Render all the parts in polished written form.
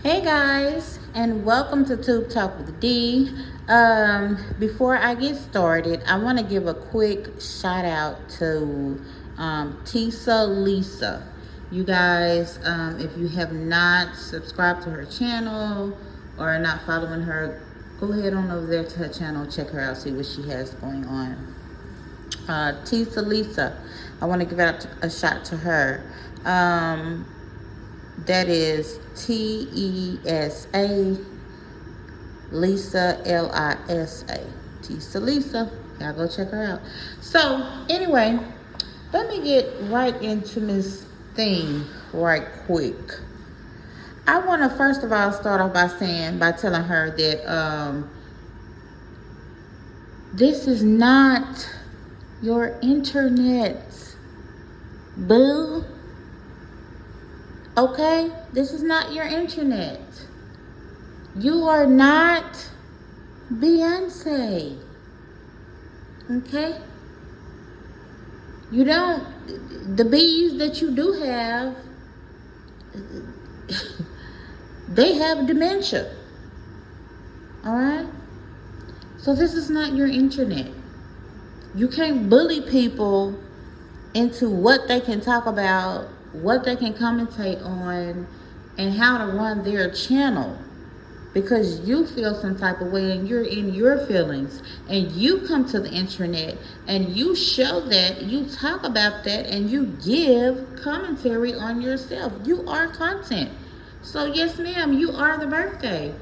Hey guys, and welcome to Tube Talk with D. Before I get started, I want to give a quick shout out to Tisa Lisa. You guys, if you have not subscribed to her channel or are not following her, go ahead on over there to her channel, check her out, see what she has going on. Tisa Lisa, I want to give out a shout to her. That is Tesa Lisa Lisa. Tisa Lisa. Y'all go check her out. So anyway, let me get right into this thing right quick. I want to first of all start off by telling her that this is not your internet, boo. Okay? This is not your internet. You are not Beyonce. Okay? You don't, the bees that you do have, they have dementia. Alright? So this is not your internet. You can't bully people into what they can talk about, what they can commentate on, and how to run their channel, because you feel some type of way and you're in your feelings, and you come to the internet and you show that, you talk about that, and you give commentary on yourself. You are content. So yes ma'am, you are the birthday.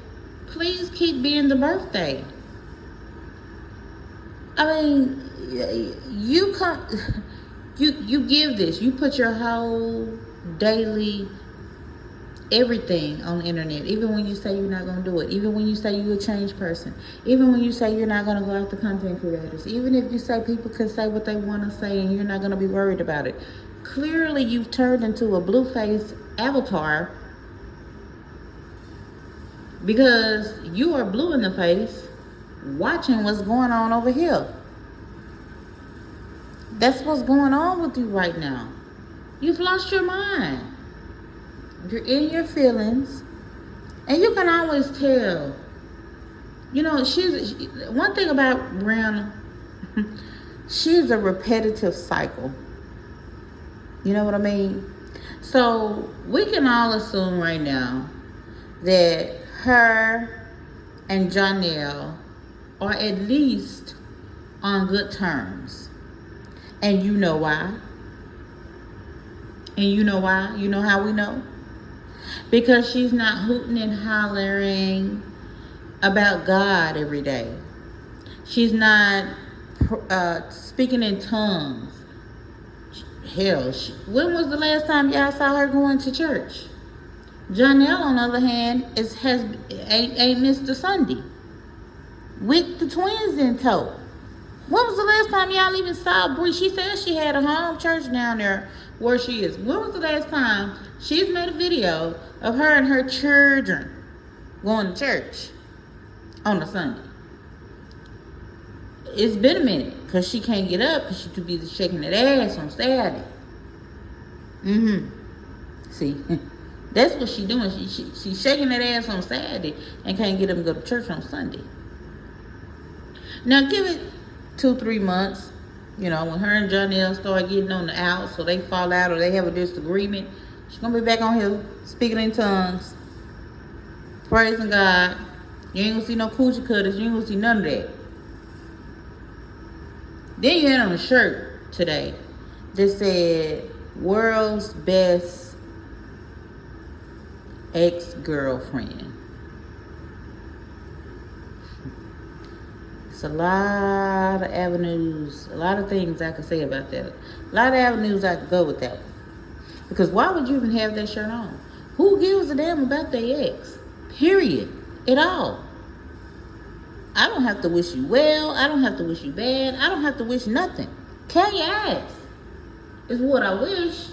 Please keep being the birthday. I mean, you come, you give this, you put your whole daily everything on the internet, even when you say you're not going to do it, even when you say you're a changed person, even when you say you're not going to go after content creators, even if you say people can say what they want to say and you're not going to be worried about it. Clearly you've turned into a blue-faced avatar because you are blue in the face watching what's going on over here. That's what's going on with you right now. You've lost your mind. You're in your feelings. And you can always tell. You know, one thing about Briana, she's a repetitive cycle. You know what I mean? So we can all assume right now that her and Janelle are at least on good terms. And you know why? And you know why? You know how we know? Because she's not hooting and hollering about God every day. She's not speaking in tongues. Hell, when was the last time y'all saw her going to church? Janelle, on the other hand, ain't missed a Sunday with the twins in tow. When was the last time y'all even saw Bree? She said she had a home church down there where she is. When was the last time she's made a video of her and her children going to church on a Sunday? It's been a minute because she can't get up because she's too busy shaking that ass on Saturday. See, that's what she's doing. She's shaking that ass on Saturday and can't get up and go to church on Sunday. Now give it 2-3 months, you know, when her and Janelle start getting on the out, so they fall out or they have a disagreement, she's gonna be back on here speaking in tongues, praising God. You ain't gonna see no coochie cutters. You ain't gonna see none of that. Then you had on a shirt today that said world's best ex-girlfriend. It's a lot of avenues, a lot of things I could say about that. A lot of avenues I could go with that one. Because why would you even have that shirt on? Who gives a damn about their ex? Period. At all. I don't have to wish you well. I don't have to wish you bad. I don't have to wish nothing. Can your ass is what I wish.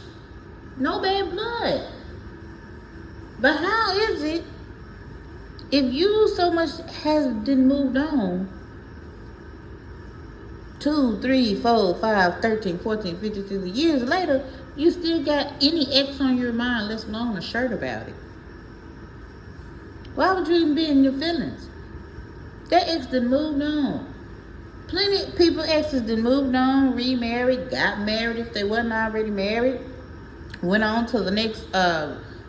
No bad blood. But how is it if you so much has been moved on 2, 3, 4, 5, 13, 14, 15 years later, you still got any X on your mind, let alone a shirt about it? Why would you even be in your feelings? That ex done moved on. Plenty of people exes done moved on, remarried, got married if they wasn't already married, went on to the next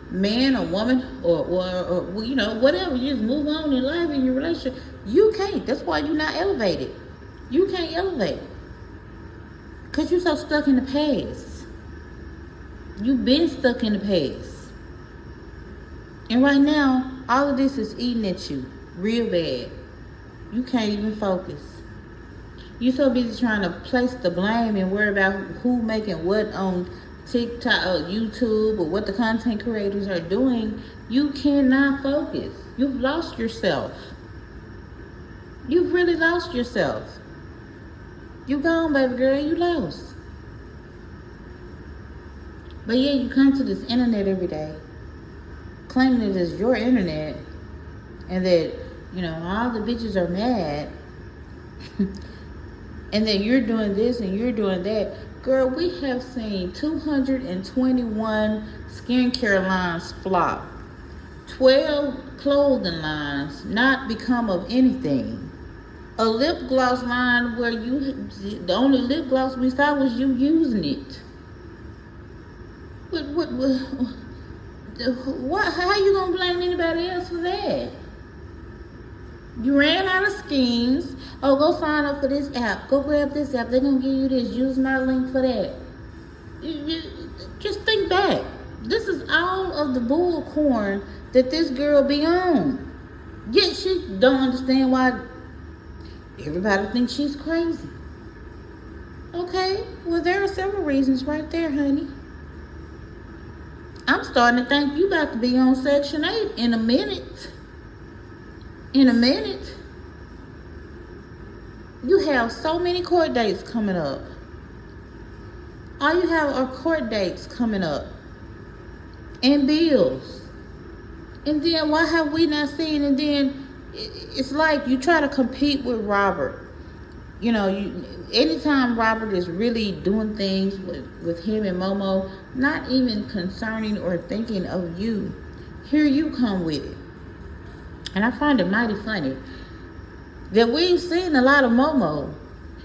man or woman or you know, whatever. You just move on in life, in your relationship. You can't. That's why you're not elevated. You can't elevate. Because you're so stuck in the past. You've been stuck in the past. And right now, all of this is eating at you real bad. You can't even focus. You're so busy trying to place the blame and worry about who making what on TikTok or YouTube or what the content creators are doing. You cannot focus. You've lost yourself. You've really lost yourself. You gone, baby girl. You lost. But yeah, you come to this internet every day, claiming it is your internet, and that, you know, all the bitches are mad, and that you're doing this and you're doing that. Girl, we have seen 221 skincare lines flop, 12 clothing lines not become of anything, a lip gloss line where the only lip gloss we saw was you using it. What, how you gonna blame anybody else for that? You ran out of schemes. Oh, go sign up for this app. Go grab this app. They're gonna give you this. Use my link for that. Just think back. This is all of the bullcorn that this girl be on. Yet she don't understand why everybody thinks she's crazy. Okay, well, there are several reasons right there, honey. I'm starting to think you about to be on Section 8 in a minute. In a minute. You have so many court dates coming up. All you have are court dates coming up. And bills. And then why have we not seen? And then it's like you try to compete with Robert. You know, anytime Robert is really doing things with him and Momo, not even concerning or thinking of you, here you come with it. And I find it mighty funny that we've seen a lot of Momo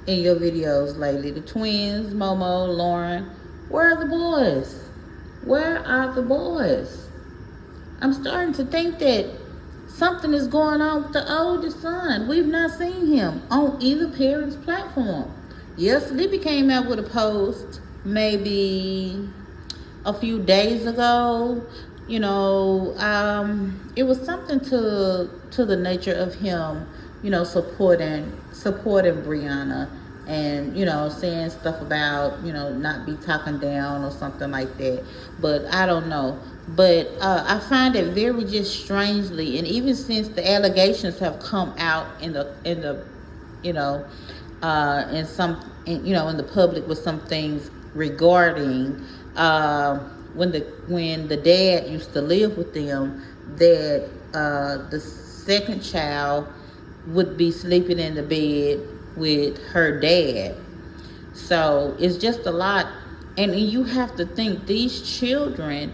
in your videos lately. The twins, Momo, Lauren. Where are the boys? Where are the boys? I'm starting to think that something is going on with the oldest son. We've not seen him on either parent's platform. Yes, Libby came out with a post maybe a few days ago. You know, it was something to the nature of him, you know, supporting Briana, and, you know, saying stuff about, you know, not be talking down or something like that. But I don't know. But I find it very just strangely, and even since the allegations have come out in the you know, in the public with some things regarding when the dad used to live with them, that the second child would be sleeping in the bed with her dad. So it's just a lot, and you have to think these children.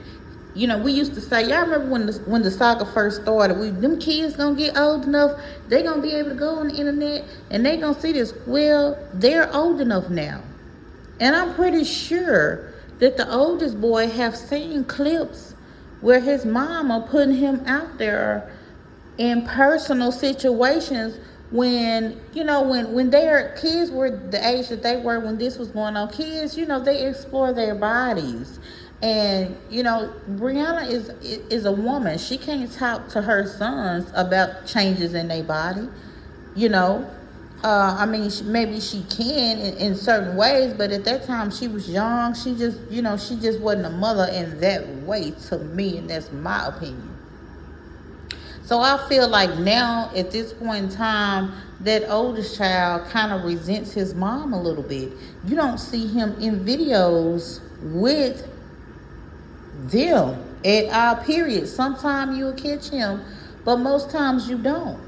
You know, we used to say, y'all remember when the saga first started, them kids gonna get old enough, they gonna be able to go on the internet and they gonna see this. Well, they're old enough now. And I'm pretty sure that the oldest boy have seen clips where his mom are putting him out there in personal situations when, you know, when their kids were the age that they were when this was going on. Kids, you know, they explore their bodies. And, you know, Briana is a woman. She can't talk to her sons about changes in their body, you know. I mean, maybe she can in certain ways, but at that time she was young. She just wasn't a mother in that way to me, and that's my opinion. So I feel like now, at this point in time, that oldest child kind of resents his mom a little bit. You don't see him in videos with them at all, period. Sometimes you'll catch him, but most times you don't.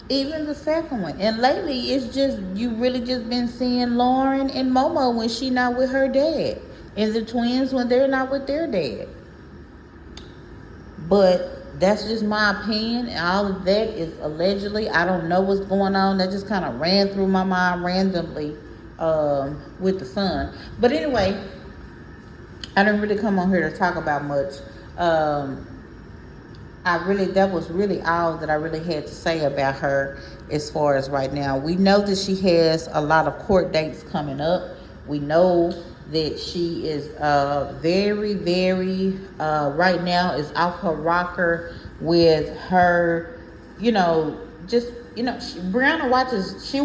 Even the second one. And lately, it's just, you really just been seeing Lauren and Momo when she not with her dad, and the twins when they're not with their dad. But That's just my opinion. And all of that is allegedly. I don't know what's going on. That just kind of ran through my mind randomly with the sun. But anyway, I didn't really come on here to talk about much. Um, that was really all that I really had to say about her as far as right now. We know that she has a lot of court dates coming up. We know that she is very, very, right now is off her rocker with her, Briana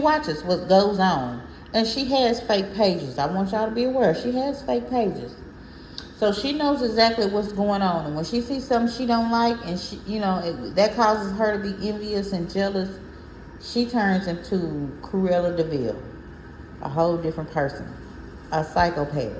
watches what goes on. And she has fake pages. I want y'all to be aware. She has fake pages. So she knows exactly what's going on, and when she sees something she don't like, and that causes her to be envious and jealous, she turns into Cruella de Vil, a whole different person, a psychopath,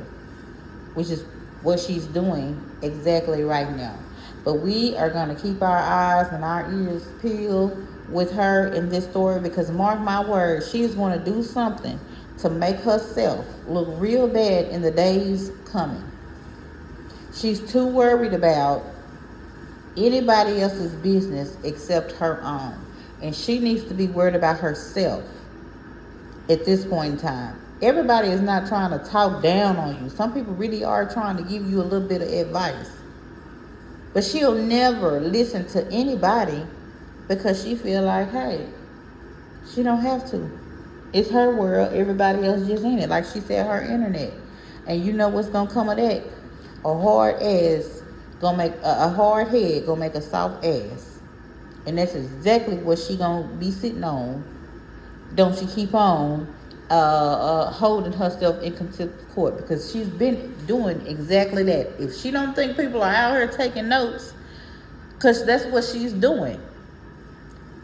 which is what she's doing exactly right now. But we are going to keep our eyes and our ears peeled with her in this story, because mark my words, she's going to do something to make herself look real bad in the days coming. She's too worried about anybody else's business except her own. And she needs to be worried about herself at this point in time. Everybody is not trying to talk down on you. Some people really are trying to give you a little bit of advice. But she'll never listen to anybody because she feel like, hey, she don't have to. It's her world. Everybody else just in it. Like she said, her internet. And you know what's going to come of that? A hard ass gonna make a hard head gonna make a soft ass, and that's exactly what she gonna be sitting on. Don't she keep on holding herself in contempt of court, because she's been doing exactly that. If she don't think people are out here taking notes, because that's what she's doing.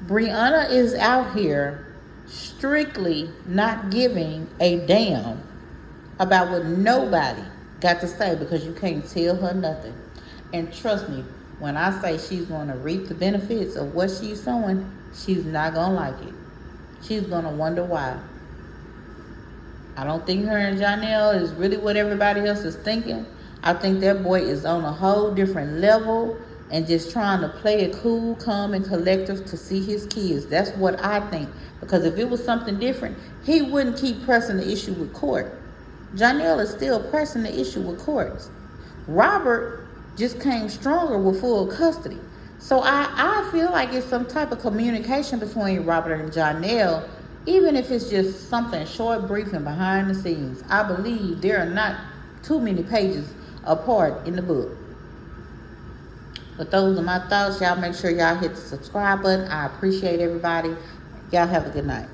Briana is out here strictly not giving a damn about what nobody got to say, because you can't tell her nothing. And trust me, when I say she's going to reap the benefits of what she's sowing, she's not going to like it. She's going to wonder why. I don't think her and Janelle is really what everybody else is thinking. I think that boy is on a whole different level and just trying to play it cool, calm, and collective to see his kids. That's what I think. Because if it was something different, he wouldn't keep pressing the issue with court. Janelle is still pressing the issue with courts. Robert just came stronger with full custody. So I feel like it's some type of communication between Robert and Janelle, even if it's just something short, brief, and behind the scenes. I believe there are not too many pages apart in the book. But those are my thoughts. Y'all make sure y'all hit the subscribe button. I appreciate everybody. Y'all have a good night.